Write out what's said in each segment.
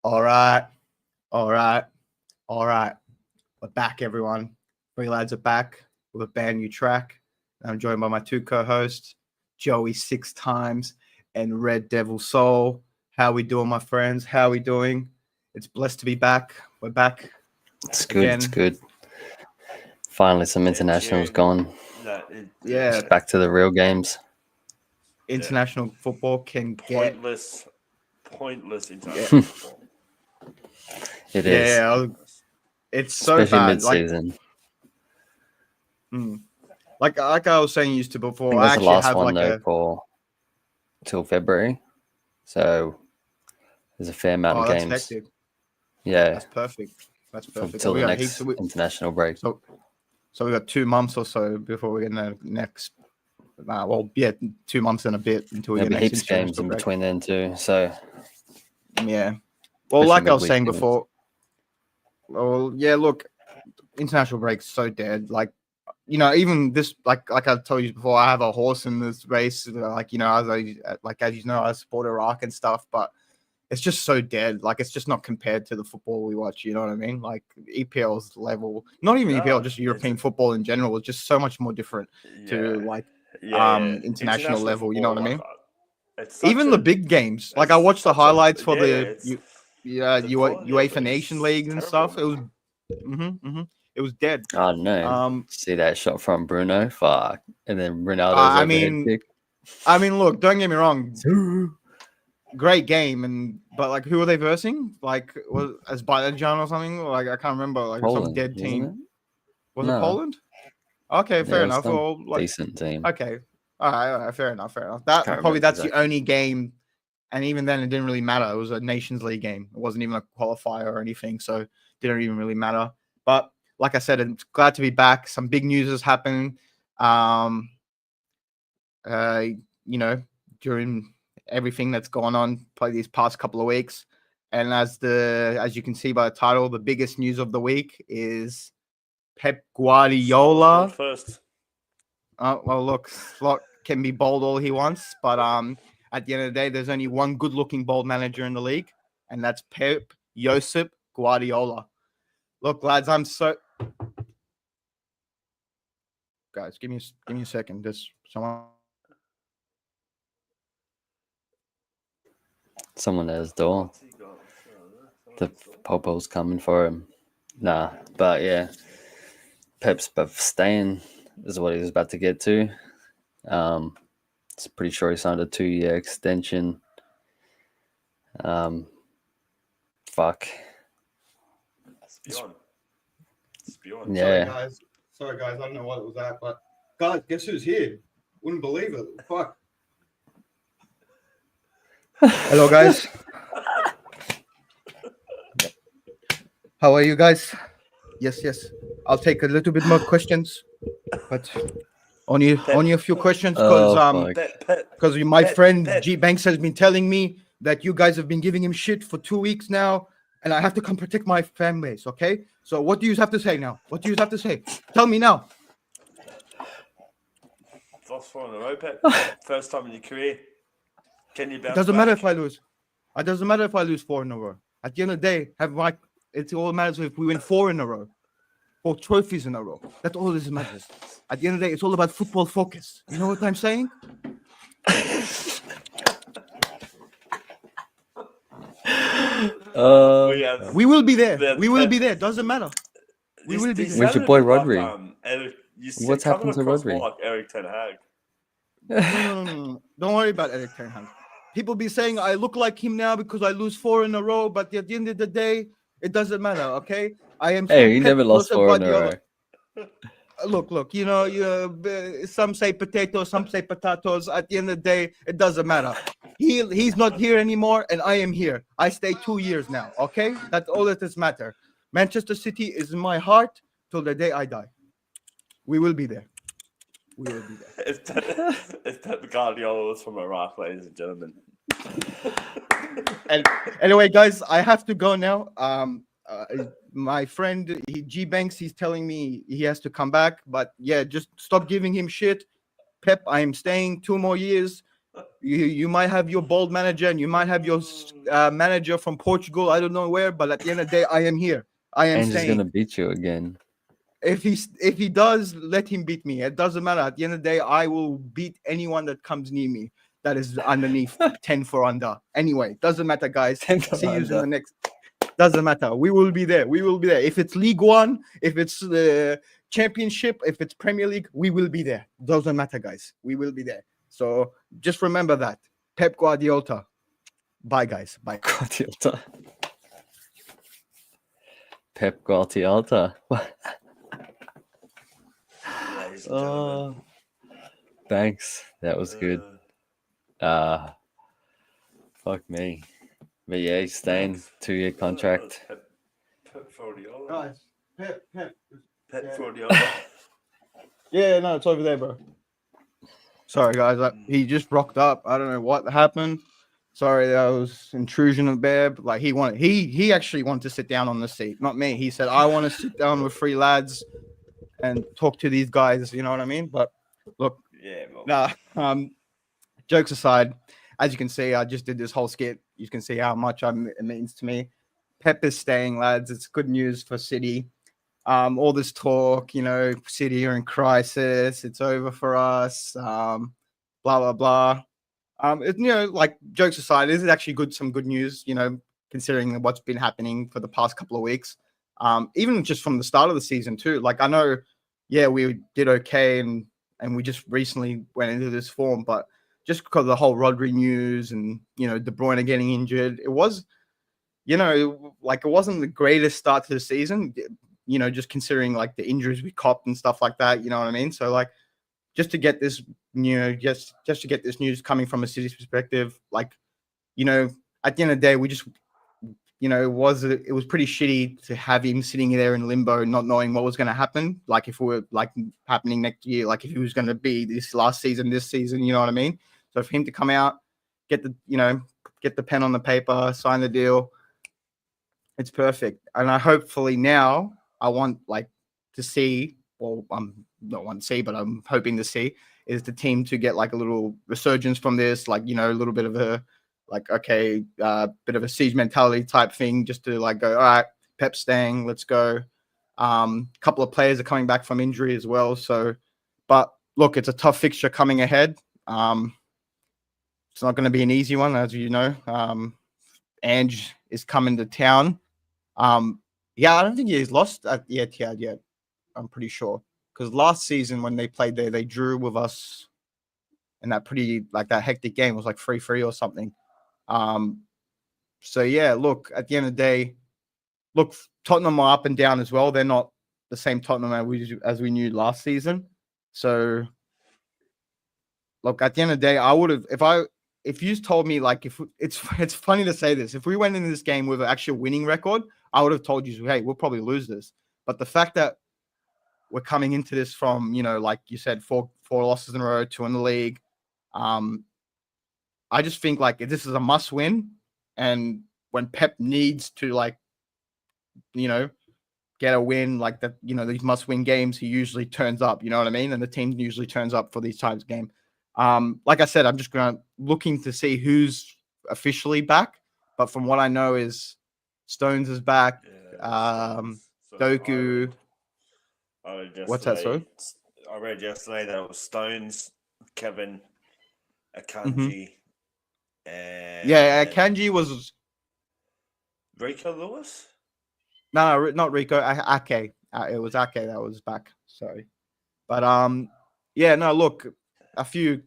All right. All right. All right. We're back, everyone. Three lads are back with a brand new track. I'm joined by my two co-hosts, Joey 6 times and Red Devil Soul. How we doing, my friends? How we doing? It's blessed to be back. We're back. It's good. Again. It's good. Finally, some internationals gone. Yeah. Back to the real games. International football can get pointless international football. It is. Yeah, it's so Especially bad. mid-season. Like I was saying used to before. I think that's the last one like though for till February, so there's a fair amount of that's games. hectic. Yeah, That's perfect. That's perfect. until the next international break. So we got 2 months or so before we get the next. 2 months and a bit until we There'll get be next heaps of games in break. between then too. So yeah. Well, especially like I was midweek saying games. before. Well, yeah. Look, international break's so dead. Like, even this, like I told you before, I have a horse in this race. Like, as you know, I support Iraq and stuff, but it's just so dead. Like, it's just not compared to the football we watch. You know what I mean? Like, EPL's level, not even EPL, just European football in general, is just so much more different to international level. You know what I mean? Even the big games. Like, I watched the highlights for the UEFA Nation League and stuff. It was. It was dead. Oh no! See that shot from Bruno? Fuck! And then Ronaldo's overhead kick. I mean, look, don't get me wrong. Great game, but like, who are they versing? Like, was Azerbaijan or something? Like, I can't remember. Like Poland, some dead team. It? Was it Poland? Okay, fair enough. Well, like, decent team. Okay, all right, fair enough. That's the only game, and even then, it didn't really matter. It was a Nations League game. It wasn't even a qualifier or anything, so it didn't even really matter. But like I said, I'm glad to be back. Some big news has happened. During everything that's gone on probably these past couple of weeks. And as you can see by the title, the biggest news of the week is Pep Guardiola. First. Well, look, Slot can be bold all he wants, but at the end of the day, there's only one good-looking bold manager in the league, and that's Pep Guardiola. Look, lads, I'm so... Guys, give me a second. There's someone at his door. The Popo's coming for him. Nah, but yeah, Pep's staying is what he's about to get to. It's pretty sure he signed a 2-year extension. Fuck. It's beyond. Yeah. Sorry, guys. I don't know what it was at, but guys, guess who's here? Wouldn't believe it. Fuck. Hello, guys. How are you guys? Yes. I'll take a little bit more questions, but only a few questions because my friend G Banks has been telling me that you guys have been giving him shit for 2 weeks now, and I have to come protect my fan base. Okay, so what do you have to say now? What do you have to say? Tell me now. Lost 4 in a row, Pep. First time in your career. Can you bounce Doesn't back? matter if I lose. It doesn't matter if I lose 4 in a row. At the end of the day, it all matters if we win 4 in a row, 4 trophies in a row. That's all that matters. At the end of the day, it's all about football focus. You know what I'm saying? We will be there. We will be there. Doesn't matter. We will be there. Where's your boy Rodri? What's happened to Rodri? Like Eric Ten Hag. No. Don't worry about Eric Ten Hag. People be saying I look like him now because I lose 4 in a row, but at the end of the day, it doesn't matter. Okay, I am. Hey, he never lost 4 in a row. Look. Some say potatoes, some say potatoes. At the end of the day, it doesn't matter. He's not here anymore, and I am here. I stay 2 years now. Okay, that's all that does matter. Manchester City is in my heart till the day I die. We will be there. It's Pep Guardiola from Iraq, ladies and gentlemen. And anyway, guys, I have to go now. My friend G Banks, he's telling me he has to come back, but yeah, just stop giving him shit. Pep, I am staying 2 more years. You might have your bold manager and you might have your manager from Portugal. I don't know where, but at the end of the day, I am here. I am Ange is staying. gonna beat you again. If he does, let him beat me. It doesn't matter. At the end of the day, I will beat anyone that comes near me that is underneath 10 for under. Anyway, doesn't matter, guys. 10 for See you in under. the next. Doesn't matter. We will be there. We will be there. If it's League One, if it's the Championship, if it's Premier League, we will be there. Doesn't matter, guys. We will be there. So just remember that. Pep Guardiola. Bye, guys. Bye. Guardiola. Pep Guardiola. Ladies and gentlemen. Thanks. That was good. Fuck me. But yeah, he's staying. 2-year contract. Pep Guardiola. Guys, Pep. Pep Guardiola. Yeah, no, it's over there, bro. Sorry, guys. He just rocked up. I don't know what happened. Sorry, that was intrusion of Beb. Like he actually wanted to sit down on the seat, not me. He said, I want to sit down with 3 lads and talk to these guys. You know what I mean? But look, jokes aside, as you can see, I just did this whole skit. You can see how much it means to me. Pep is staying, lads. It's good news for City. All this talk, City are in crisis. It's over for us. Blah blah blah. Like jokes aside, this is actually some good news. Considering what's been happening for the past couple of weeks. Even just from the start of the season too. Like I know, we did okay, and we just recently went into this form, but just because of the whole Rodri news and De Bruyne getting injured, it was, like it wasn't the greatest start to the season. Just considering like the injuries we copped and stuff like that. You know what I mean? So like, just to get this, just to get this news coming from a City's perspective, like, at the end of the day, we just, it was pretty shitty to have him sitting there in limbo, not knowing what was going to happen. Like if it were like happening next year, like if he was going to be this season, you know what I mean? So for him to come out, get the pen on the paper, sign the deal, it's perfect. And hopefully now I want to see, well, I'm not want to see, but I'm hoping to see is the team to get like a little resurgence from this, like, a little bit of a, bit of a siege mentality type thing, just to like go, all right, Pep's staying, let's go. Couple of players are coming back from injury as well. So, but look, it's a tough fixture coming ahead. It's not going to be an easy one, as you know. Ange is coming to town. I don't think he's lost at the Etihad yet. I'm pretty sure. Because last season when they played there, they drew with us in that that hectic game. It was like 3-3 or something. So yeah, look, at the end of the day, look, Tottenham are up and down as well. They're not the same Tottenham as we knew last season. So look, at the end of the day, I would have, if you told me, like, if it's funny to say this, if we went into this game with an actual winning record, I would have told you, hey, we'll probably lose this. But the fact that we're coming into this from, like you said, four losses in a row, 2 in the league. I just think like this is a must win. And when Pep needs to get a win, like that, these must win games, he usually turns up, you know what I mean? And the team usually turns up for these types of game. Like I said, I'm just looking to see who's officially back. But from what I know is Stones is back. Doku. What's that, sorry? I read yesterday that it was Stones, Kevin, Akanji, and Akanji was Rico Lewis. No, not Rico. Ake. It was Ake that was back. Sorry, but look,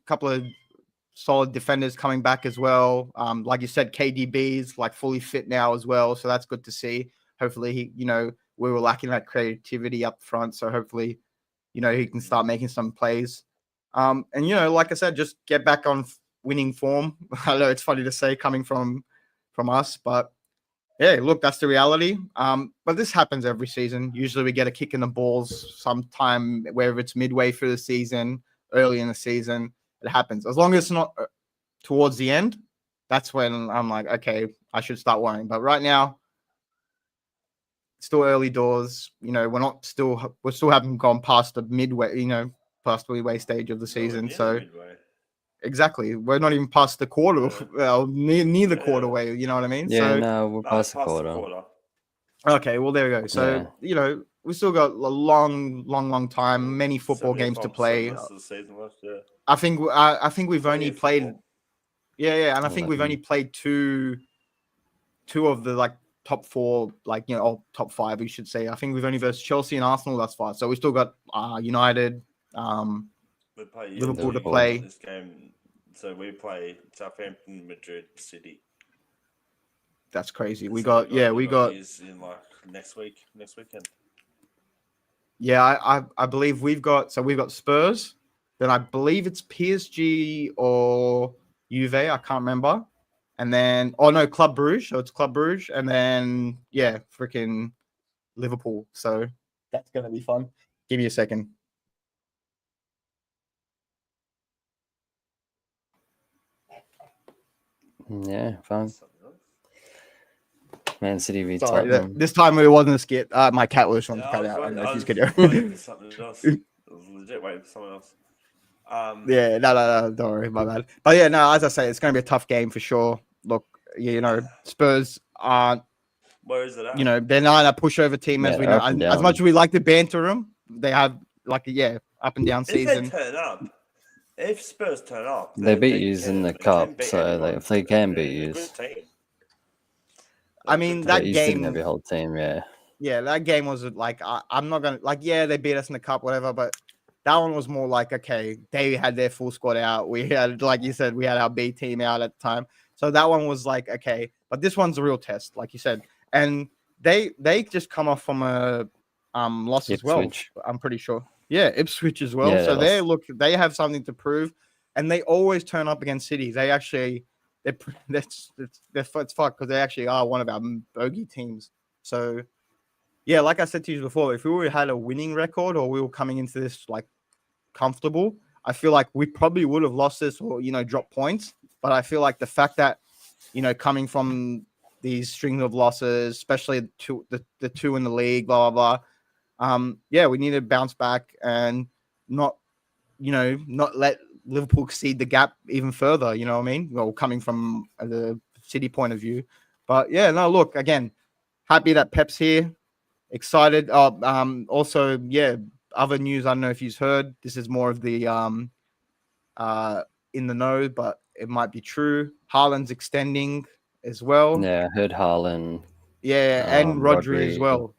couple of solid defenders coming back as well. Like you said, KDB's like fully fit now as well, so that's good to see. Hopefully, we were lacking that creativity up front, so hopefully, he can start making some plays. And like I said, just get back on winning form. I know it's funny to say coming from us, but yeah, look, that's the reality. But this happens every season. Usually we get a kick in the balls sometime, whether it's midway through the season, early in the season. It happens. As long as it's not towards the end, that's when I'm like, okay, I should start worrying. But right now, still early doors. We still haven't gone past the midway, past the midway stage of the season. So exactly. We're not even past the quarter, near the quarter way. You know what I mean? Yeah, So no, we're past the quarter. okay, well there we go. So we still got a long time. Many football games to play. I think we've only played. Yeah, and I think we've only played two of the like top four, like or top five, we should say. I think we've only versed Chelsea and Arsenal thus far. So we still got United, Liverpool to play. This game, so we play Southampton, Madrid, City. That's crazy. We So got we got in like next weekend. Yeah, I believe we've got Spurs. Then I believe it's PSG or Juve. I can't remember. And then Club Brugge. So it's Club Brugge, and then freaking Liverpool. So that's gonna be fun. Give me a second. Yeah, fine. Man City v Sorry, Tottenham. this time it wasn't a skit. My cat was trying to cut out. I don't know if he's waiting for something else. I was legit waiting for someone else. Yeah, no, don't worry, my bad. But yeah, no, as I say, it's going to be a tough game for sure. Look, Spurs aren't. Where is it at? They're not a pushover team as we know. As much as we like to banter them, they have up and down season. If they turn up, if Spurs turn up, they beat you in the cup, so if they can beat you. I mean, that game. Every whole team, yeah. Yeah, that game was like, I'm not gonna they beat us in the cup, whatever, but that one was more like, okay, they had their full squad out. We had, like you said, we had our B team out at the time. So that one was like, okay, but this one's a real test, like you said. And they just come off from a loss as well. I'm pretty sure. Yeah, Ipswich as well. Yeah, so they have something to prove, and they always turn up against City. They actually, it's fucked because they actually are one of our bogey teams. So yeah, like I said to you before, if we had a winning record or we were coming into this like comfortable, I feel like we probably would have lost this or dropped points. But I feel like the fact that coming from these string of losses, especially the two in the league, blah blah blah. We need to bounce back and not let Liverpool exceed the gap even further. You know what I mean? Well, coming from the City point of view, but yeah, no. Look, again, happy that Pep's here. Excited. Also, other news. I don't know if you've heard. This is more of the in the know, but it might be true. Haaland's extending as well. Yeah, I heard Haaland. Yeah, and Rodri as well.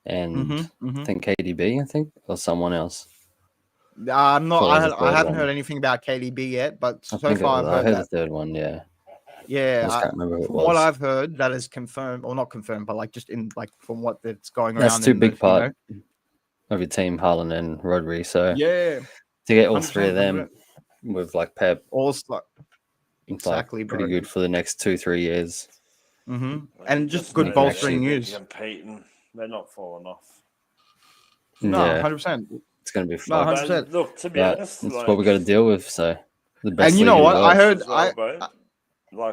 And I think KDB, or someone else. I'm not. I haven't heard anything about KDB yet, but so far I heard the third one. Yeah. Yeah, I can't remember from what I've heard, that is confirmed or not confirmed, but like just in from what that's going around. That's too big part of your team, Haaland and Rodri. So to get all three of them with like Pep, all exactly pretty good for the next 2-3 years. And just good bolstering news. They're not falling off. No, 100%. It's going to be fun. 100%. Look, to be honest, that's what we got to deal with. So the best. And you know what? I heard.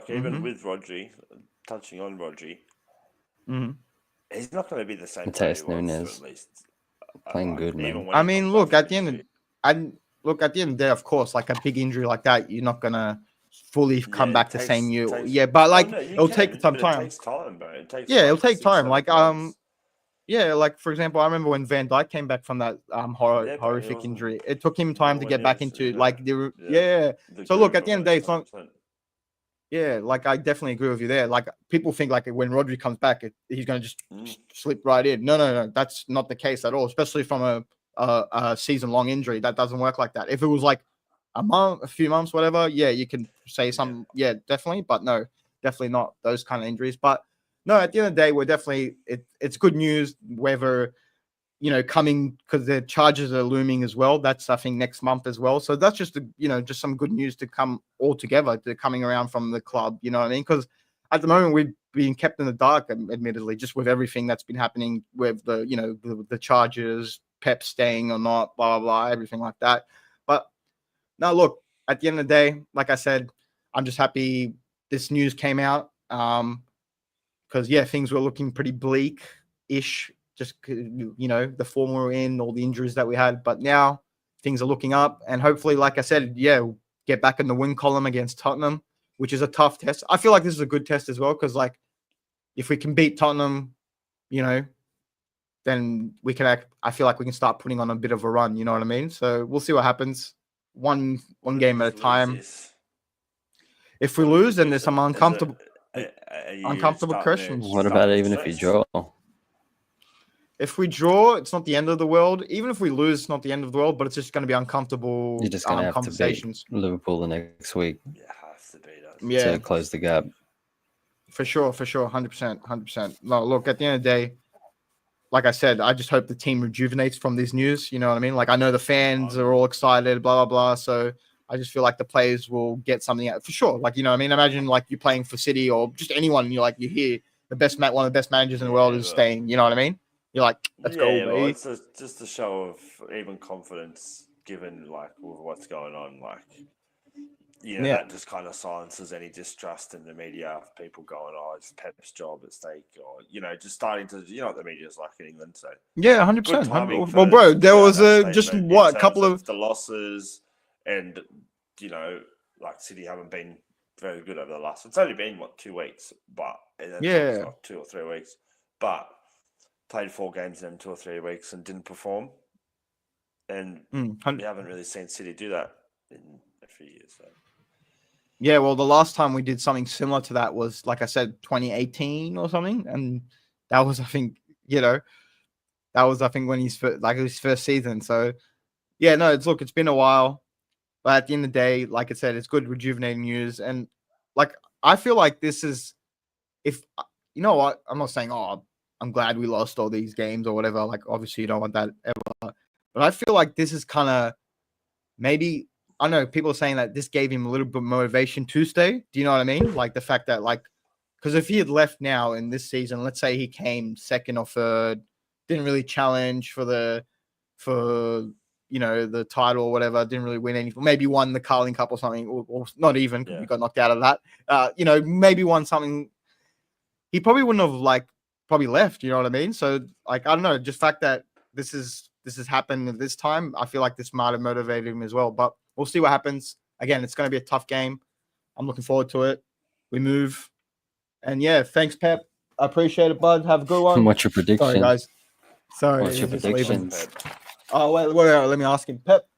Even with Rodri, touching on Rodri, he's not going to be the same. Mateus Nunes, at least playing good, man. I mean, look at the end of the day, of course, like a big injury like that, you're not gonna fully come back the same year. But like it'll take some time. It takes time, bro. It'll take time. Like like for example, I remember when Van Dijk came back from that horrific injury. It took him time to get back into like So look, at the end of the day, it's not. Yeah, like I definitely agree with you there. Like people think like when Rodri comes back, he's going to just slip right in. No, that's not the case at all. Especially from a season-long injury, that doesn't work like that. If it was like a few months, whatever, you can say some. Yeah, definitely, but no, definitely not those kind of injuries. But no, at the end of the day, we're definitely it's good news. Whether coming because the charges are looming as well. That's I think next month as well. So that's just just some good news to come all together to coming around from the club. You know what I mean? Because at the moment we've been kept in the dark, admittedly, just with everything that's been happening with the the charges, Pep staying or not, blah blah blah, everything like that. But now look, at the end of the day, like I said, I'm just happy this news came out. Because things were looking pretty bleak-ish. Just the form we're in, all the injuries that we had, but now things are looking up, and hopefully, like I said, get back in the win column against Tottenham, which is a tough test. I feel like this is a good test as well because, like, if we can beat Tottenham, you know, then we can. I feel like we can start putting on a bit of a run. You know what I mean? So we'll see what happens. One game at a time. If we lose, then there's some uncomfortable questions. What about even if you draw? If we draw, it's not the end of the world. Even if we lose, it's not the end of the world, but it's just going to be uncomfortable. You're just going to have conversations. to beat Liverpool the next week. Yeah, has to beat us. Yeah, to close the gap. For sure, 100%. No, look, at the end of the day, like I said, I just hope the team rejuvenates from this news. You know what I mean? Like, I know the fans are all excited, blah, blah, blah. So I just feel like the players will get something out for sure. Like, you know what I mean? Imagine like you playing for City or just anyone, and you hear one of the best managers in the world is staying. You know what I mean? You're like, let's go, baby. Well, it's just a show of even confidence given like with what's going on. Like, that just kind of silences any distrust in the media of people going, "Oh, it's Pep's job at stake," or just starting to, what the media's like in England. So 100%. Well, bro, there was just a couple of the losses, and like City haven't been very good over the last. It's only been 2 weeks, but it's like 2 or 3 weeks, but played 4 games in 2 or 3 weeks and didn't perform, and we haven't really seen City do that in a few years. So. Yeah, well, the last time we did something similar to that was, like I said, 2018 or something, and that was, I think, when his first season. So, yeah, no, it's been a while, but at the end of the day, like I said, it's good, rejuvenating news, and like I feel like this is, if you know what, I'm not saying, oh, I'm glad we lost all these games or whatever. Like, obviously, you don't want that ever, but I feel like this is kind of maybe. I know people are saying that this gave him a little bit of motivation to stay. Do you know what I mean? Like the fact that, like, because if he had left now in this season, let's say he came second or third, didn't really challenge for the title or whatever, didn't really win anything, maybe won the Carling Cup or something, or not even, because we got knocked out of that. Maybe won something. He probably wouldn't have probably left. You know what I mean? So I don't know, just fact that this has happened at this time, I feel like this might have motivated him as well, but. We'll see what happens. Again, it's going to be a tough game. I'm looking forward to it. We move. And yeah, thanks, Pep. I appreciate it, bud. Have a good one. What's your prediction? Sorry, guys. Sorry. What's your prediction? Oh, wait, let me ask him. Pep,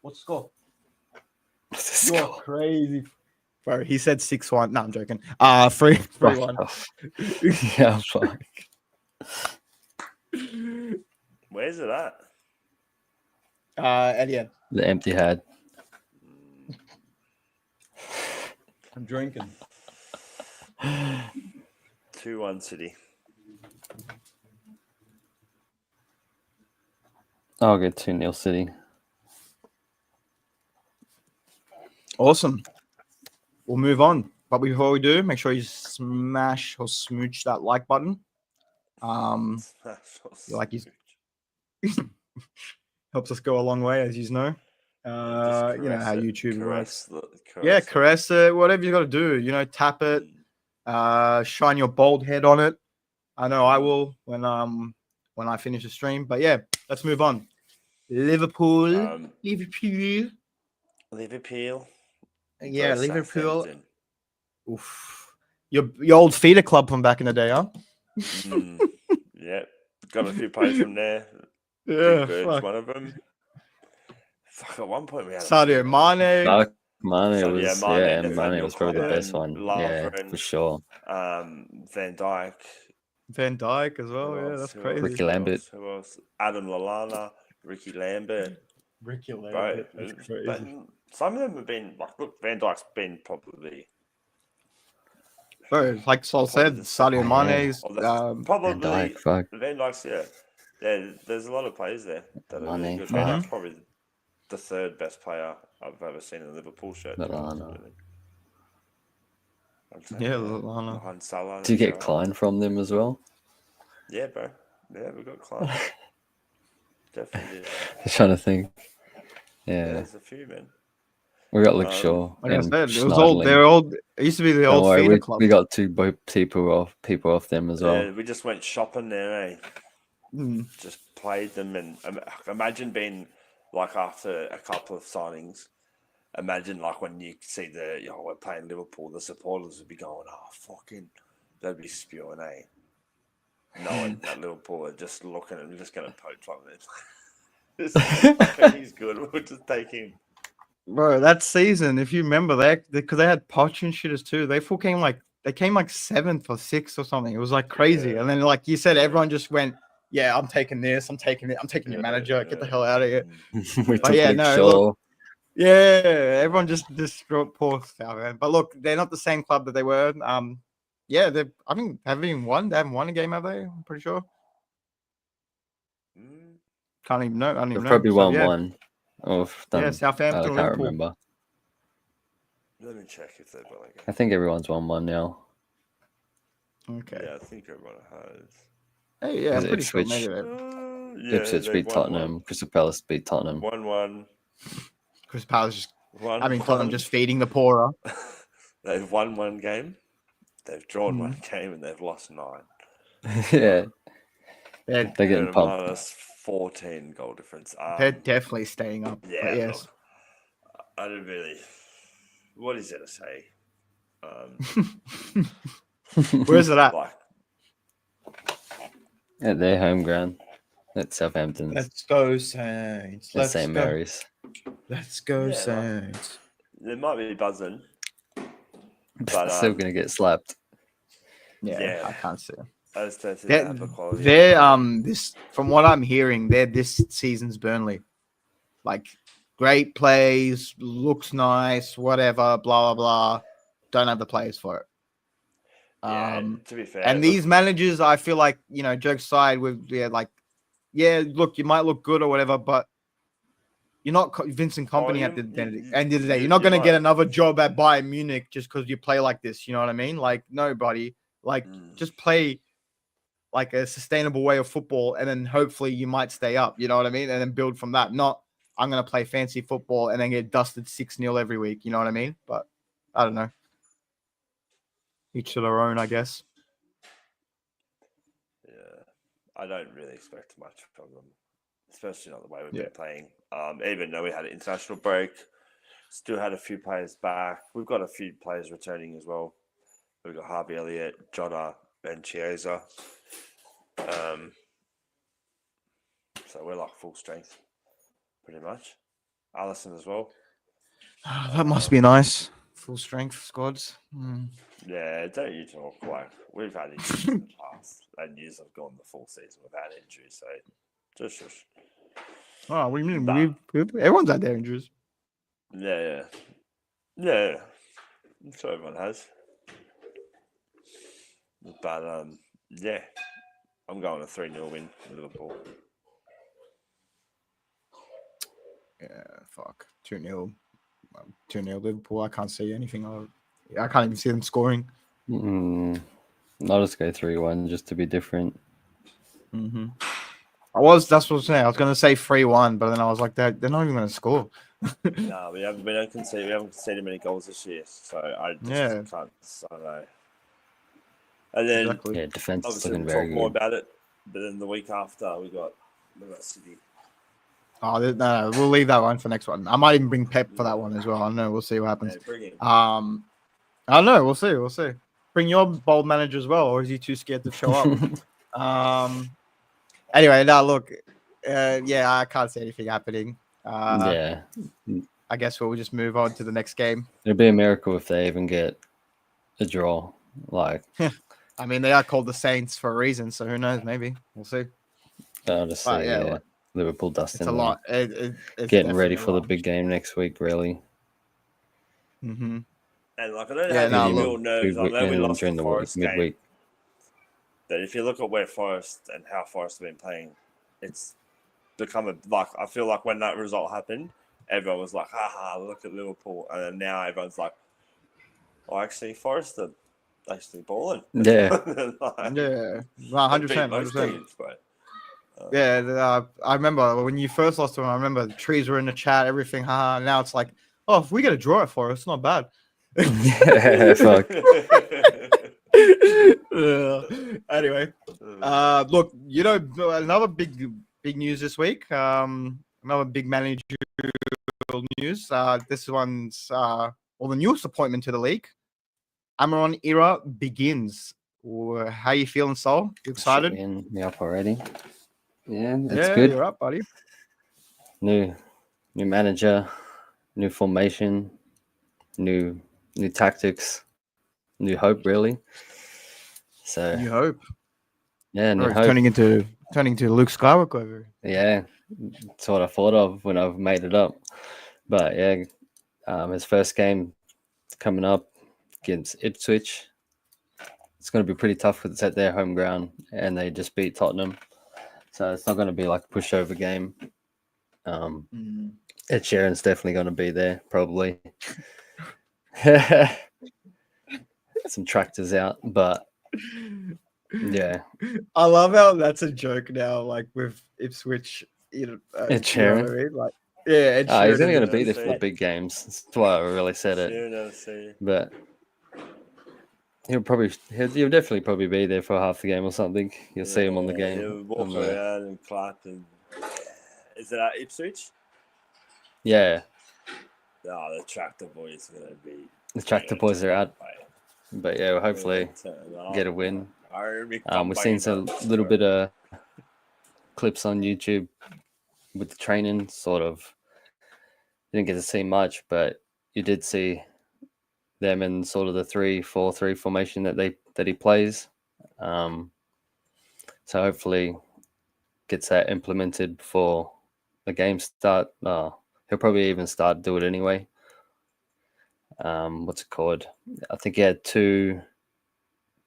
what's the score? You're crazy. Bro, he said 6-1. No, I'm joking. 3-1. Yeah, fuck. Where's it at? At the end. The empty head. I'm drinking. 2-1 City. I'll get 2-0 City. Awesome. We'll move on. But before we do, make sure you smash or smooch that like button. Helps us go a long way, as you know. You know how YouTube works. Caress it, whatever you got to do. Tap it, shine your bald head on it. I know I will when I finish the stream. But yeah, let's move on. Liverpool. Yeah, Liverpool. Oof. Your old feeder club from back in the day, huh? Yeah, got a few players from there. Yeah, one of them. Fuck, at one point we had Sadio Mane. Mane was probably the best one. Lovren, yeah, for sure. Van Dijk. Van Dijk as well. Yeah, that's crazy. Ricky Lambert. Who else? Adam Lallana. Ricky Lambert. Right. But some of them have been look, Van Dijk's been probably. Bro, like Sol said, Sadio Mane's probably Van Dijk, fuck. Van Dijk's, yeah. There's a lot of players there that are really good. Van Dijk's probably the third best player I've ever seen in a Liverpool shirt. Lallana. Lallana. Do you get Klein from them as well? Yeah, bro. Yeah, we got Klein. Definitely. I'm trying to think. Yeah. There's a few, man. We got Luke Shaw. Like I said, it was old. They were old. It used to be the old feeder club. We got 2 people off them as well. Yeah, we just went shopping there, Just played them, and imagine being like after a couple of signings, imagine like when you see we're playing Liverpool, the supporters would be going, "Oh, fucking," they'd be spewing, knowing that Liverpool are just looking and just going to poach on it. He's good. We'll just take him. Bro, that season, if you remember, because they had Poch and shitters too. They came like 7th or 6th or something. It was like crazy. Yeah. And then, like you said, everyone just went, "Yeah, I'm taking this. I'm taking it. I'm taking your manager. Get the hell out of here." We took yeah, Luke no, Shaw. look, yeah, everyone just poor Southampton. But look, they're not the same club that they were. Yeah, I think they haven't won a game, have they? I'm pretty sure. Can't even know. I don't They've even know. probably So, won yeah. one of them. Yeah, Southampton, I can't Liverpool. remember. Let me check if they've won a game. I think everyone's won one now. Okay. Yeah, I think everyone has. Hey, yeah, I'm pretty sure. Ipswich. Maybe Ipswich beat Tottenham. Crystal Palace beat Tottenham. 1-1. Chris Palace just. One, I mean, Tottenham just feeding the poorer. They've won one game, they've drawn one game, and they've lost 9. Yeah. They're getting pumped. Minus 14 goal difference. They're definitely staying up. Yeah, But yes. look, I don't really. What is there to say? Where's it at? Like, At their home ground. At Southampton. Let's go, Saints. At St. Mary's. Let's go, Yeah, Saints. they might be buzzing. But still going to get slapped. Yeah, I can't see. I just don't think they have the quality. This from what I'm hearing, they're this season's Burnley. Like great plays, looks nice, whatever, blah blah blah. Don't have the players for it. Yeah, to be fair. And these managers, I feel like, jokes aside, look, you might look good or whatever, but you're not Vincent Kompany at the end of the day. You're not going to get another job at Bayern Munich just because you play like this. You know what I mean? Like, no, buddy. Like, just play like a sustainable way of football, and then hopefully you might stay up. You know what I mean? And then build from that. Not, I'm going to play fancy football and then get dusted 6-0 every week. You know what I mean? But I don't know. Each to their own, I guess. Yeah, I don't really expect much from them, especially not the way we've been playing. Even though we had an international break, still had a few players back. We've got a few players returning as well. We've got Harvey Elliott, Jota, and Chiesa. So we're like full strength, pretty much. Allison as well. That must be nice. Full strength squads. Yeah, don't you talk like we've had injuries in the past, and years have gone the full season without injuries. So just. Oh, we mean everyone's had their injuries. Yeah. I'm sure everyone has. But yeah, I'm going a 3-0 win for Liverpool. Yeah, fuck. 2-0. 2-0 Liverpool. I can't see anything. I can't even see them scoring. I'll just go 3-1 just to be different. That's what I was saying. I was going to say 3-1, but then I was like, they're not even going to score. No, we haven't conceded many goals this year, so I just can't. I don't know. And then defense is obviously looking we'll very talk more good. about it. But then the week after we got City. Oh no, we'll leave that one for next one. I might even bring Pep for that one as well. I don't know. We'll see what happens. Yeah, bring him. I don't know. We'll see. Bring your bold manager as well, or is he too scared to show up? Anyway, now look. I can't see anything happening. I guess we'll just move on to the next game. It'll be a miracle if they even get a draw. Like, I mean, they are called the Saints for a reason, so who knows? Maybe we'll see. I'll just say, Liverpool dusting. It's a lot. It's getting ready for the big game next week, really. Mm-hmm. And like I don't have any real nerves. I know we lost during the the Forest midweek. game. But if you look at where Forest and how Forest have been playing, it's become I feel like when that result happened, everyone was like, "Ha, look at Liverpool," and then now everyone's like, "Oh, actually, Forest are actually balling." Yeah, 100%. I remember when you first lost to them. I remember the trees were in the chat, everything. Now it's like, oh, if we get a draw it for us, it's not bad. Yeah, fuck. Anyway, look, another big news this week. Another big manager news. This one's the newest appointment to the league. Amaron era begins. How you feeling, Sol? You excited? Shitting me up already. Yeah, that's good. You're up, buddy. New manager, new formation, new tactics, new hope, really. So New hope. yeah, new Or hope. turning into Luke Skywalker. Yeah, that's what I thought of when I've made it up. But yeah, his first game coming up against Ipswich. It's going to be pretty tough because it's at their home ground and they just beat Tottenham. So it's not going to be like a pushover game. Ed Sheeran's definitely going to be there, probably. Some tractors out, but yeah. I love how that's a joke now, like with Ipswich. Ed Sheeran. Like, yeah, Ed Sheeran. He's only going to be there for the big games. That's why I really said it. But he'll definitely probably be there for half the game or something. You'll see him on the game. He'll walk around and clap. And is it at Ipswich? Yeah. No, the tractor boys are going to be. The tractor boys are out. But yeah, we'll hopefully get a win. We've seen some little bit of clips on YouTube with the training, sort of. Didn't get to see much, but you did see them in sort of the 3-4-3 formation that he plays. So hopefully gets that implemented before the game start. He'll probably even do it anyway. What's it called? I think he had 2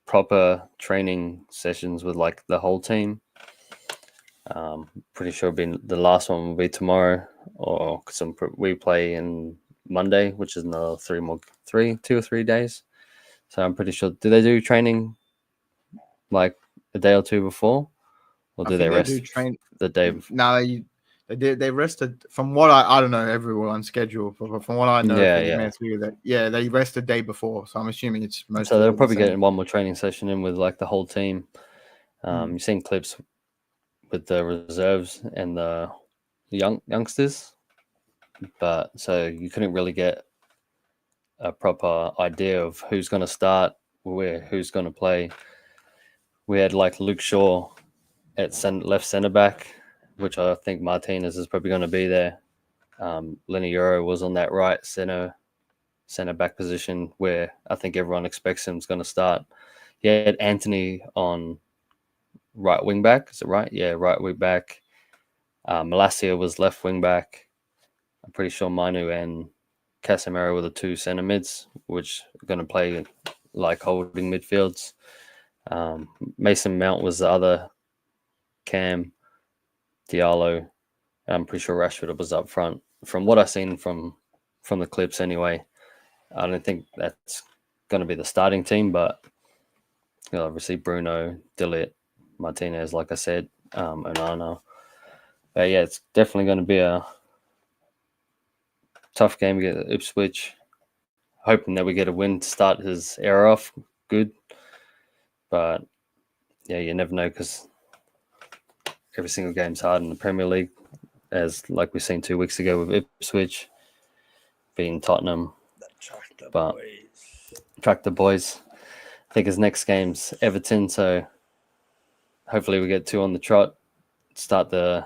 proper training sessions with like the whole team. Pretty sure the last one will be tomorrow, or we play in Monday, which is another 2 or 3 days. So I'm pretty sure. Do they do training like a day or two before, or do they rest the day before? No, they rested. From what I don't know everyone's schedule, but from what I know, they rest the day before. So I'm assuming it's most. So they'll probably get one more training session in with like the whole team. You've seen clips with the reserves and the youngsters, but so you couldn't really get a proper idea of who's going to start, who's going to play. We had like Luke Shaw at left centre back, which I think Martinez is probably going to be there. Lenny Euro was on that right centre back position where I think everyone expects him's going to start. He had Anthony on right wing back. Is it right? Yeah, right wing back. Malacia was left wing back. I'm pretty sure Manu and Casemiro were the 2 centre mids, which are going to play like holding midfields. Mason Mount was the other cam. Diallo. I'm pretty sure Rashford was up front. From what I've seen from the clips anyway, I don't think that's going to be the starting team, but obviously Bruno, Dillet, Martinez, like I said, Onana. But yeah, it's definitely going to be a tough game against Ipswich. Hoping that we get a win to start his era off good. But yeah, you never know because every single game's hard in the Premier League, as like we've seen 2 weeks ago with Ipswich beating Tottenham. Tractor boys. I think his next game's Everton, so hopefully we get 2 on the trot. Start the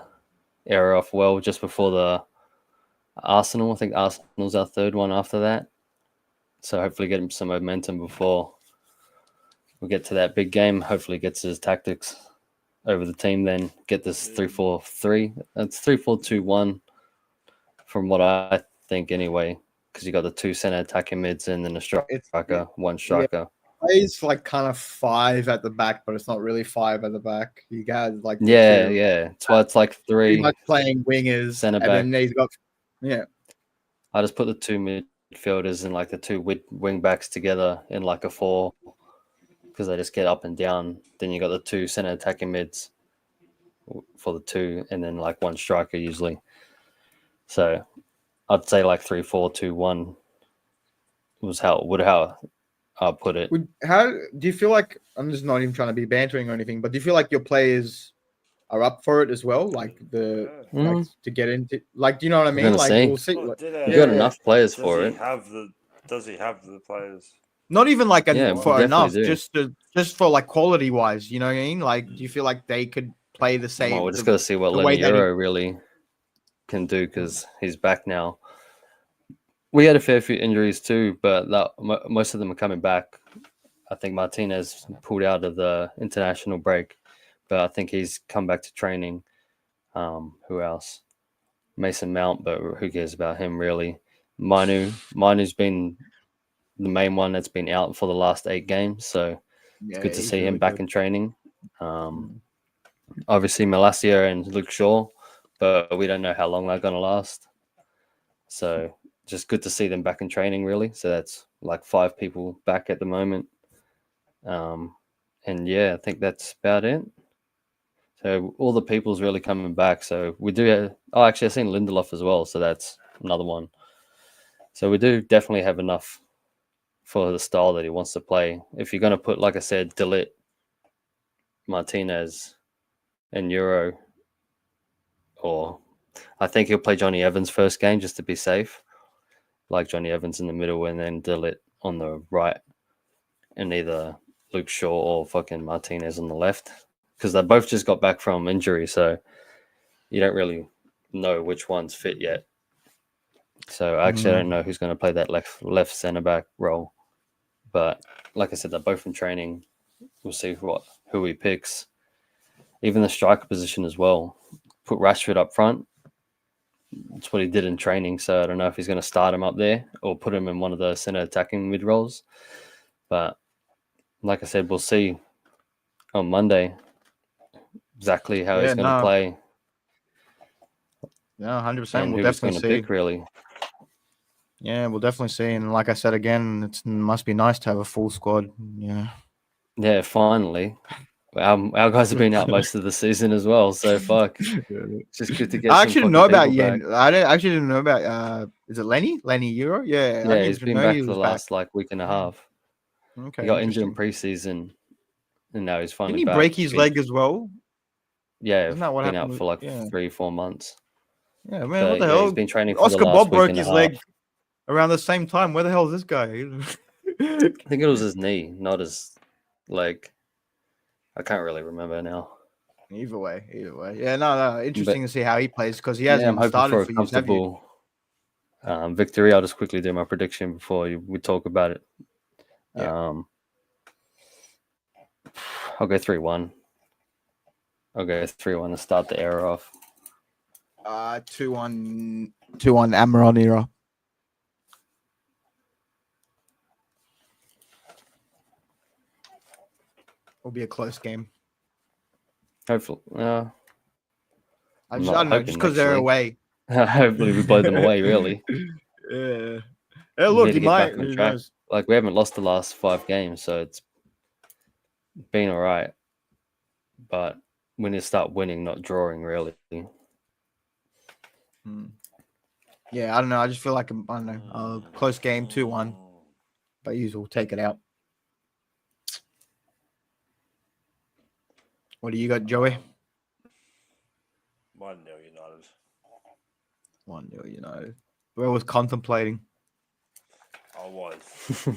era off well just before the Arsenal. I think Arsenal's our 3rd one after that. So hopefully get him some momentum before we get to that big game. Hopefully gets his tactics over the team, then get this 3-4-3. That's 3-4-2-1 from what I think anyway, because you got the 2 centre attacking mids and then a striker, 1 striker. Plays like kind of 5 at the back, but it's not really 5 at the back. You got like yeah. That's why it's like 3 like playing wingers centre back. And then he's got I just put the 2 midfielders and like the 2 wing backs together in like a 4 because they just get up and down. Then you got the 2 centre attacking mids for the 2, and then like 1 striker usually. So I'd say like 3-4-2-1 was how I'll put it. How do you feel like, I'm just not even trying to be bantering or anything, but do you feel like your players are up for it as well. Like like to get into, like, do you know what I mean? Like we'll see. Well, You got enough players for it. Does he have the players? Not even like Yeah, for we enough, definitely do. just for like quality wise. You know what I mean? Like, do you feel like they could play the same? Well, we're just got to see what way that Euro really can do because he's back now. We had a fair few injuries too, but most of them are coming back. I think Martinez pulled out of the international break, but I think he's come back to training. Who else? Mason Mount, but who cares about him really? Manu's been the main one that's been out for the last 8 games, so it's good to see him back in training. Obviously Malacia and Luke Shaw, but we don't know how long they're going to last. So just good to see them back in training, really. So that's like 5 people back at the moment. And yeah, I think that's about it. So all the people's really coming back. So we do have, actually I've seen Lindelof as well. So that's another one. So we do definitely have enough for the style that he wants to play. If you're going to put, like I said, Delit, Martinez, and Euro, or I think he'll play Johnny Evans first game just to be safe. Like Johnny Evans in the middle and then Delit on the right, and either Luke Shaw or fucking Martinez on the left, because they both just got back from injury, so you don't really know which one's fit yet. So actually, I don't know who's going to play that left centre back role. But like I said, they're both in training. We'll see who he picks. Even the striker position as well. Put Rashford up front. That's what he did in training. So I don't know if he's going to start him up there or put him in one of the centre attacking mid roles. But like I said, we'll see on Monday exactly how he's going to play. Yeah, 100%. And we'll who he's definitely going to see. pick, really. Yeah, we'll definitely see. And like I said again, it must be nice to have a full squad. Yeah. Yeah, finally. Our guys have been out most of the season as well, so fuck. It's just good to get. I actually didn't know about Yen. I actually didn't know about. Is it Lenny? Lenny Euro? Yeah. Yeah, he's been back for the last week and a half. Okay. He got injured in preseason, and now he's finally Didn't he back. break his leg as well? Yeah, isn't that what been happened out for like 3-4 months. Yeah, man. What the hell? He's been training for Oscar the last Bob week broke and a his half. leg around the same time. Where the hell is this guy? I think it was his knee, not his leg. I can't really remember now. Either way. Yeah, no. Interesting to see how he plays because he hasn't I'm started hoping for a comfortable victory. I'll just quickly do my prediction before we talk about it. Yeah. I'll go 3-1. I'll go 3-1 to start the era off. 2-1 Amaron era. Will be a close game. Hopefully, I don't know, just because they're away. Hopefully, we blow them away. Really. Yeah. Hey, look, he might. Like we haven't lost the last 5 games, so it's been all right. But we need to start winning, not drawing. Really. Yeah, I don't know. I just feel like a close game, 2-1. But you will take it out. What do you got, Joey? 1-0 United. 1-0 United. I was contemplating. I was.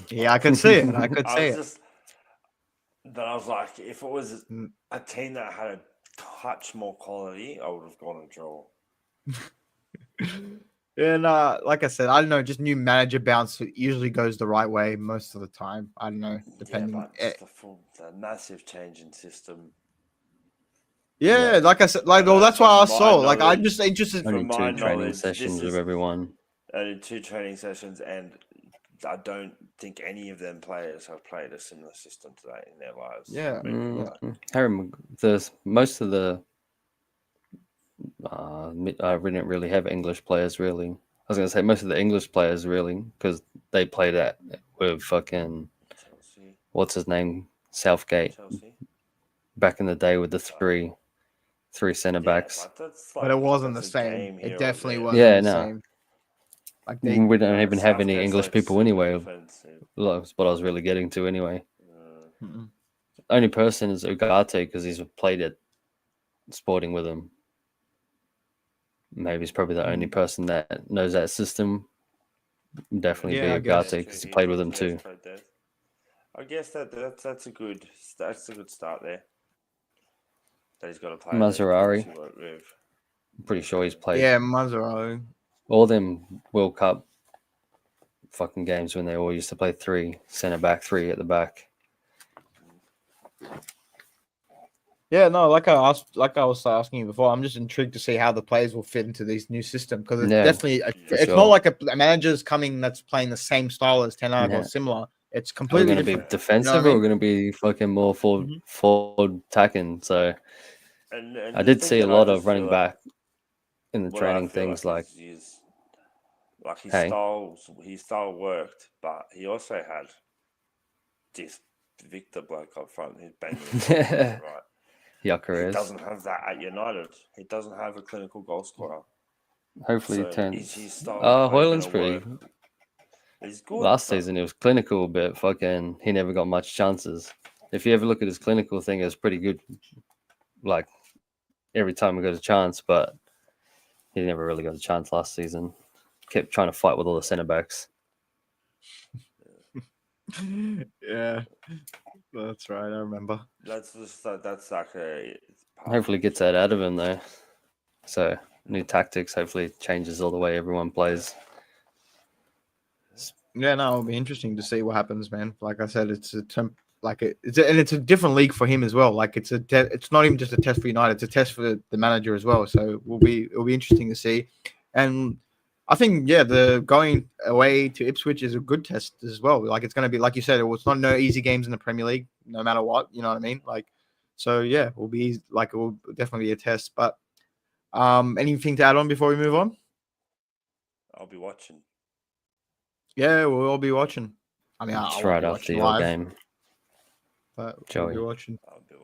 Yeah, I could see it. I could see it. But I was like, if it was a team that had a touch more quality, I would have gone a draw. And like I said, I don't know, just new manager bounce usually goes the right way most of the time. I don't know, depending. Yeah, but the massive change in system. Yeah, like I said, that's why I saw. Like, I'm just interested. Only 2 training sessions of everyone. Only 2 training sessions, and I don't think any of them players have played a similar system to that in their lives. Yeah. Most of the I didn't really have English players really. I was going to say most of the English players really, because they played at with fucking Chelsea. What's his name, Southgate. Chelsea. Back in the day with the three centre backs. But it wasn't the same. It definitely wasn't the same. Like we don't even have any English people anyway. That's what I was really getting to anyway. Only person is Ugarte because he's played at sporting with him. Maybe he's probably the only person that knows that system. Definitely Yeah, I be guess. Ugarte because he played with him too. I guess that's a good start there. That he's got to play. Mazarari. I'm pretty sure he's played. Yeah, Mazzaro. All them World Cup fucking games when they all used to play 3 centre back, 3 at the back. Yeah, no, like I was asking you before, I'm just intrigued to see how the players will fit into this new system because it's definitely it's not like a manager's coming that's playing the same style as Ten Hag or similar. It's completely going to be defensive, or we're going to be fucking more forward attacking. So I did see a lot of running back in the training things like his style worked, but he also had this Victor bloke up front who's banging right. Yucker he doesn't have that at United. He doesn't have a clinical goal scorer. Hopefully, he turns. Højlund's pretty. He's good. Last season, he was clinical, but fucking, he never got much chances. If you ever look at his clinical thing, it was pretty good. Like every time we got a chance, but he never really got a chance last season. Kept trying to fight with all the centre backs. Yeah, that's right. I remember. That's like a. Hopefully, gets that out of him though. So new tactics. Hopefully, changes all the way everyone plays. Yeah, no, it'll be interesting to see what happens, man. Like I said, it's a different league for him as well. Like it's not even just a test for United; it's a test for the manager as well. So it'll be interesting to see. And I think the going away to Ipswich is a good test as well. Like it's going to be like you said, it's not no easy games in the Premier League, no matter what. You know what I mean? Like, so yeah, it will definitely be a test. But anything to add on before we move on? I'll be watching. Yeah, we'll all be watching. I mean, I'll right after your live, game. But Joey. we'll be watching. I'll be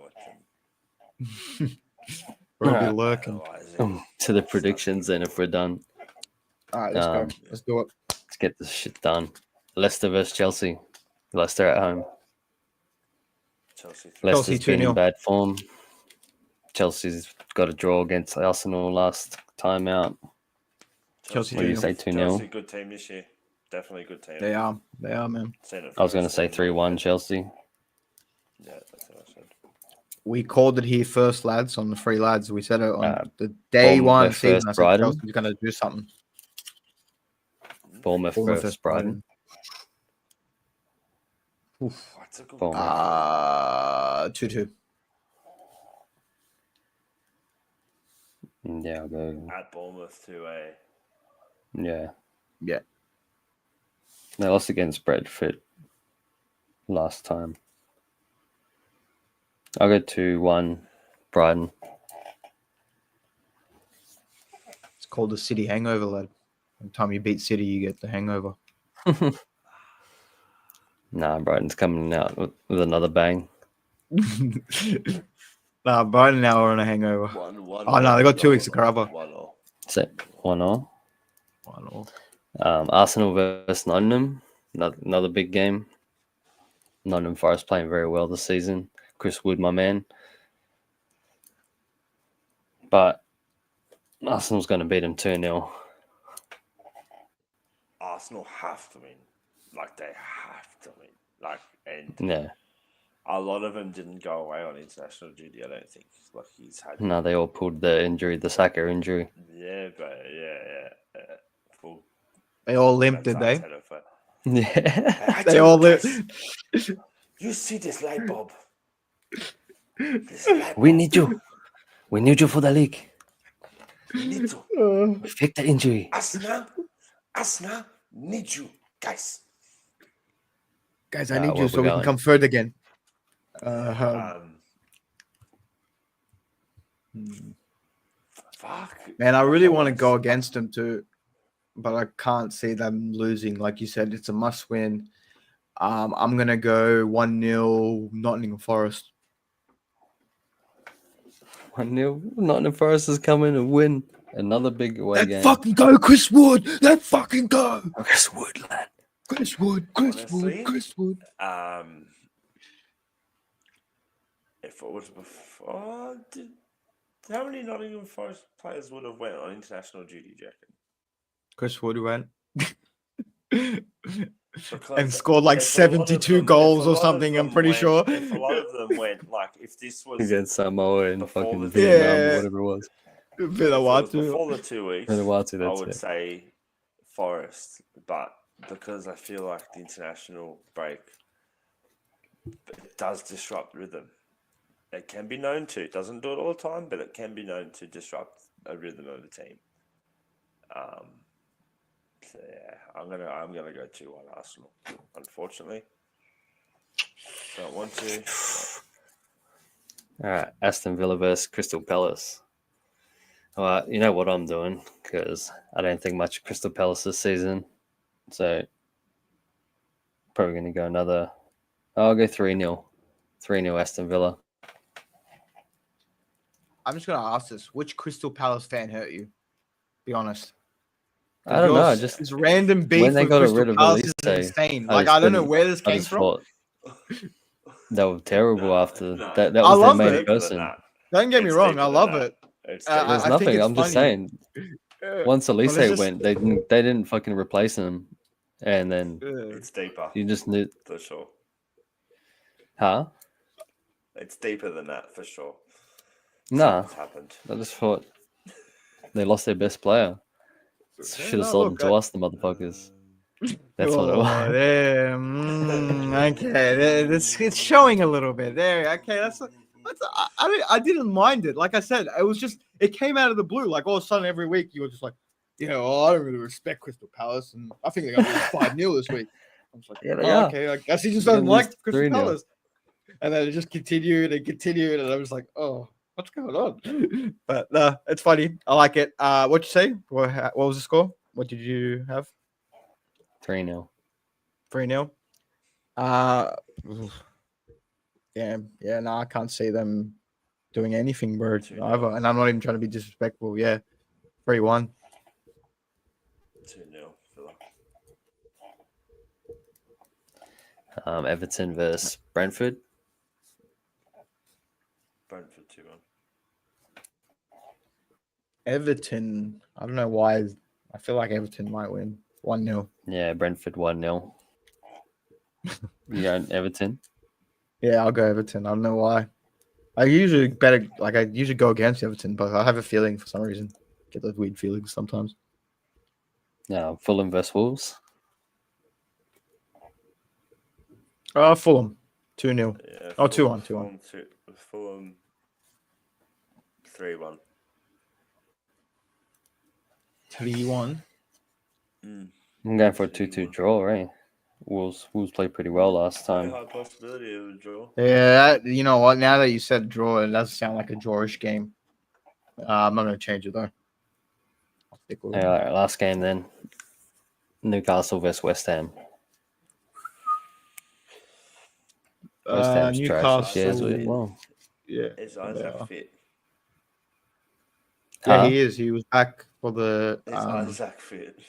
watching. We'll be lurking. To the predictions then, if we're done. All right, let's go. Let's do it. Let's get this shit done. Leicester versus Chelsea. Leicester at home. Leicester's been in bad form. Chelsea's got a draw against Arsenal last time out. Chelsea, what do you say, 2-0? Chelsea, good team this year. Definitely a good team. They are, man. I was going to say 3-1 Chelsea. Yeah, that's what I said. We called it here first, lads, on the free lads. We said it on the day one season. I said Chelsea's going to do something. Bournemouth versus Brighton. Oof. That's a good 2-2. Yeah, I'll go. At Bournemouth 2-A. Yeah. Yeah. They lost against Bradford last time. I'll go 2-1 Brighton. It's called the City hangover, lad. Every time you beat City, you get the hangover. Nah, Brighton's coming out with another bang. Nah, Brighton now are on a hangover. Oh, no, they got 2 weeks to cover. 1-0. 1-0. Arsenal versus Nottingham. Another big game. Nottingham Forest playing very well this season. Chris Wood, my man. But Arsenal's going to beat them 2-0. Arsenal have to win. Like, they have to win. Like, and yeah. A lot of them didn't go away on international duty, I don't think. Like, he's had... No, they all pulled the Saka injury. Yeah, but yeah. Full. They all limped, did they? Yeah. They all limped. You see this light bulb? We need you. We need you for the league. We need to. Fix the injury. Arsenal need you, guys. Guys, I need you so we can come third again. Fuck. Man, I really want to go against them too, but I can't see them losing. Like you said, it's a must-win. I'm gonna go 1-0 Nottingham Forest. 1-0 Nottingham Forest is coming to win another big away game. Fucking go, Chris Wood! Let fucking go, Chris Wood, lad. Chris Wood. If it was before, How many Nottingham Forest players would have went on international duty, do you reckon? Chris Wood went Because and scored like if a lot of 72 them- goals if a or lot of something. I'm them pretty went- sure. If a lot of them went, like, if this was Against Samoa and before fucking the- Vietnam Yeah. or whatever it was. if it was Vanuatu. before the 2 weeks, Vanuatu, I that's would it. say Forest. But because I feel like the international break, it does disrupt rhythm. It can be known to. It doesn't do it all the time, but it can be known to disrupt a rhythm of a team. So yeah, I'm gonna go 2-1 Arsenal. Unfortunately, don't want to. All right, Aston Villa versus Crystal Palace. All right, you know what I'm doing because I don't think much of Crystal Palace this season. So probably going to go another. I'll go 3-0. 3-0 Aston Villa. I'm just gonna ask this: which Crystal Palace fan hurt you? Be honest. I don't know. Yours- this random beef when they with got Crystal rid of Palace is Elise, insane. I Like just I don't know couldn't- where this I came just from. thought they were terrible after that. That I was their love main it. person. Don't get me It's wrong, deeper I than love that. it. It's I There's think nothing. it's I'm just funny. saying. Once Elise it's just- went, they didn't fucking replace him, and then It's deeper you just knew, for sure. huh? It's deeper than that for sure. Nah, Something's happened. I just thought they lost their best player. Should have sold them to us, the motherfuckers. That's what it was. There. Okay, it's showing a little bit there. Okay, I didn't mind it. Like I said, it was just it came out of the blue. Like all of a sudden, every week you were just like, yeah, well, I don't really respect Crystal Palace, and I think they're gonna lose 5-0 this week. I was like, Yeah, they are. okay, I guess he just They're doesn't gonna like lose Crystal 3-0. Palace. And then it just continued and continued, and I was like, oh, what's going on? But no, it's funny. I like it. What'd you say? What was the score? What did you have? 3-0. 3-0. Yeah, no, I can't see them doing anything, bro. 2-0. Either. And I'm not even trying to be disrespectful. Yeah, 3-1. 2-0. Everton versus Brentford. Brentford 2-1. Everton. I don't know why. I feel like Everton might win 1-0. Yeah, Brentford 1-0. You going Everton? Yeah, I'll go Everton. I don't know why. I usually go against Everton, but I have a feeling for some reason. Get those weird feelings sometimes. No, Fulham versus Wolves. Fulham 2-0. Yeah, Oh, 2-1, 2-1. Fulham 3-1. 3-1. I'm going for a 2-2 draw, right? Wolves played pretty well last Very time. high possibility of a draw. Yeah, you know what? Now that you said draw, it does sound like a drawish game. I'm not going to change it though. I'll stick with it. All right, last game then. Newcastle versus West Ham. West Ham's trash this year as Newcastle. well. Yeah, Is Isaac yeah. fit? Yeah, Huh? he is. He was back for the. Is Isaac fit?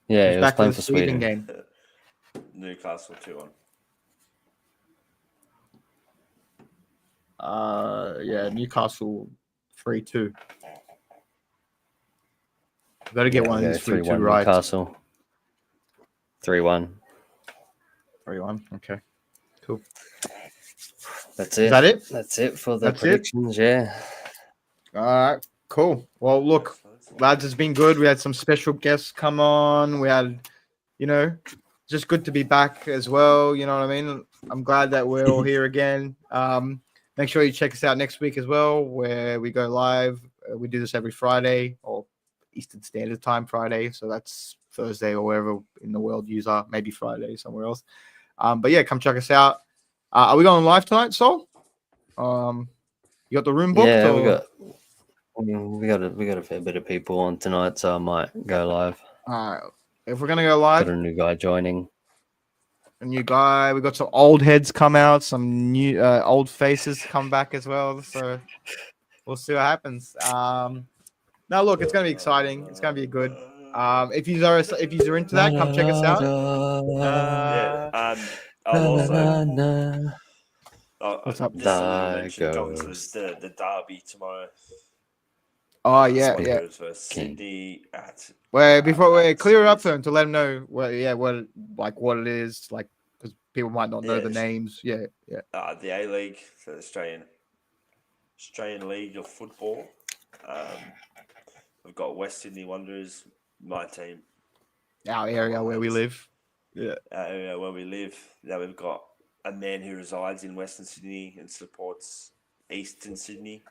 Yeah, he was back playing for for the Sweden Sweden. game. Newcastle 2-1. Yeah, Newcastle 3-2. Got to get one of these 3-2 3-1 right. Newcastle. 3-1. 3-1. Okay, cool. That's it. Is that it? That's it for the That's it? predictions, yeah. All right, cool. Well, look, lads, it's been good. We had some special guests come on. We had, just good to be back as well. You know what I mean? I'm glad that we're all here again. Make sure you check us out next week as well, where we go live. We do this every Friday or Eastern Standard Time Friday. So that's Thursday or wherever in the world you are, maybe Friday somewhere else. But yeah, come check us out. Are we going live tonight, Sol? You got the room booked? Yeah, or? we got a fair bit of people on tonight, so I might go live. All right. If we're gonna go live, Got a new guy joining. a new guy. We got some old heads come out, some new old faces come back as well. So we'll see what happens. Now look, it's gonna be exciting. It's gonna be good. If you are into that, come check us out. Yeah. I'll also. What's up? Just something to mention, John, is the derby tomorrow. Oh yeah, Speak. yeah. Wanderers versus Sydney at. Wait, before we at clear it up Sydney. then to let them know what what it is, like because people might not know Yeah, the it's- names. Yeah. The A League, so the Australian League of Football. We've got West Sydney Wanderers, my team, Our area where we Lions. live. Yeah. Our area where we live. Now we've got a man who resides in Western Sydney and supports Eastern Sydney.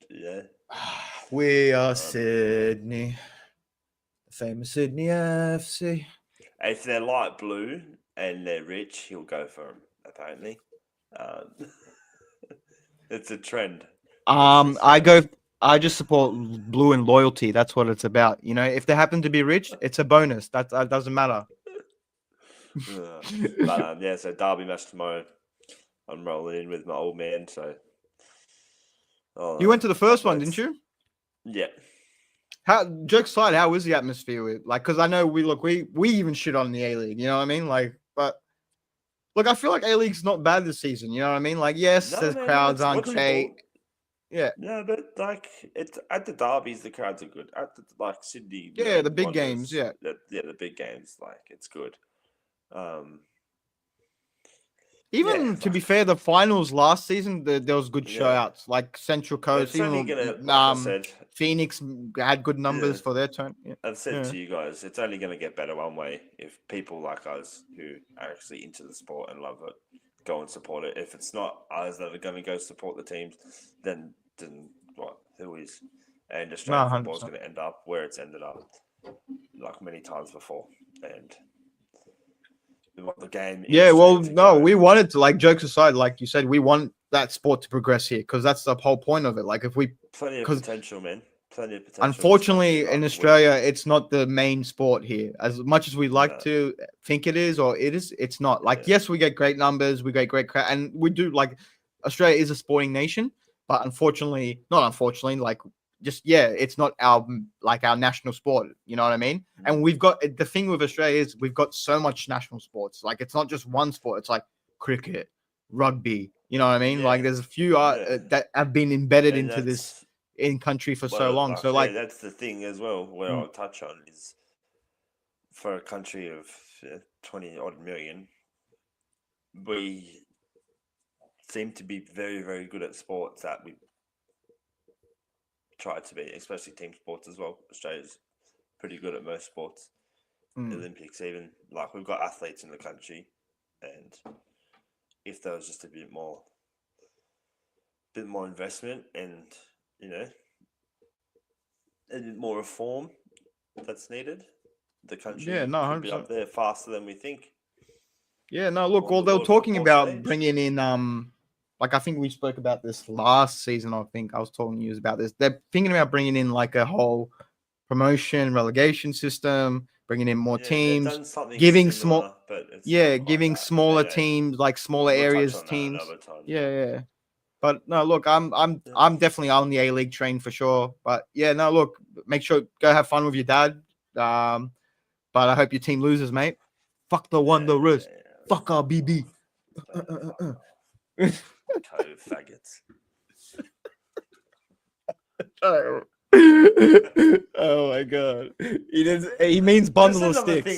Yeah. We are Sydney. The famous Sydney FC. If they're light blue and they're rich, he'll go for them, apparently. It's a trend. I just support blue and loyalty. That's what it's about. You know, if they happen to be rich, it's a bonus. That doesn't matter. Yeah, so Derby match tomorrow. I'm rolling in with my old man, so. You went to the first one, didn't you? Yeah. Jokes aside, how was the atmosphere with because I know we even shit on the A League, you know what I mean? But look, I feel like A League's not bad this season, you know what I mean? Like, yes, No, the man, crowds it's aren't watchable. great. Yeah. Yeah, but like it's at the derbies, the crowds are good. At the Sydney, Yeah, the big Wanderers, games, yeah. The big games, it's good. Even to be fair, the finals last season, there was good showouts, like Central Coast, It's only even gonna, like I said, Phoenix had good numbers for their turn. Yeah. I've said to you guys, it's only going to get better one way if people like us who are actually into the sport and love it go and support it. If it's not us that are going to go support the teams, then what? Who is? And Australian football is going to end up where it's ended up, like many times before. And we want the game. Yeah, well, no, we wanted to, jokes aside, like you said, we want that sport to progress here because that's the whole point of it. Like, if we plenty of potential, man. Plenty of potential. Unfortunately, in Australia, it's not the main sport here. As much as we'd like to think it is, or it is, it's not. Yes, we get great numbers, we get great crowd, and we do. Australia is a sporting nation, but not unfortunately, it's not our national sport. You know what I mean? And we've got the thing with Australia is we've got so much national sports. It's not just one sport. It's like cricket, rugby. You know what I mean? Yeah. There's a few that have been embedded into this in country for so long. So that's the thing as well where I'll touch on is for a country of 20 odd million, we seem to be very, very good at sports that we try to be, especially team sports as well. Australia's pretty good at most sports. The Olympics even, we've got athletes in the country, and if there was just a bit more investment and a bit more reform that's needed, the country could be up there faster than we think. Yeah, no, look, they were talking about bringing in, I think we spoke about this last season. I think I was talking to you about this. They're thinking about bringing in a whole promotion relegation system, bringing in more teams, giving giving smaller teams, smaller areas teams. Yeah. But no, look, I'm definitely on the A-League train for sure. But yeah, no, look, make sure go have fun with your dad. But I hope your team loses, mate. Fuck the Wanderers. Fuck our BB. Faggots. Oh my god. He means bundle of sticks.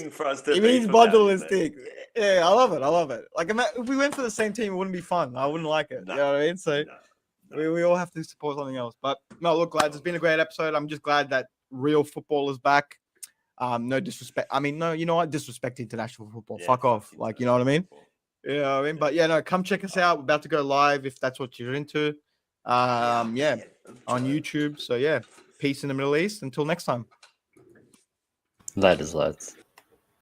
He means bundle of sticks. Yeah, I love it. If we went for the same team, it wouldn't be fun. I wouldn't like it. You know what I mean? So we all have to support something else. But no, look, lads, it's been a great episode. I'm just glad that real football is back. No disrespect. I mean, no, you know what? Disrespect international football. Fuck off. You know what I mean? Yeah, I mean, but yeah, no, come check us out. We're about to go live if that's what you're into. On YouTube. So yeah, peace in the Middle East. Until next time. Later, lads.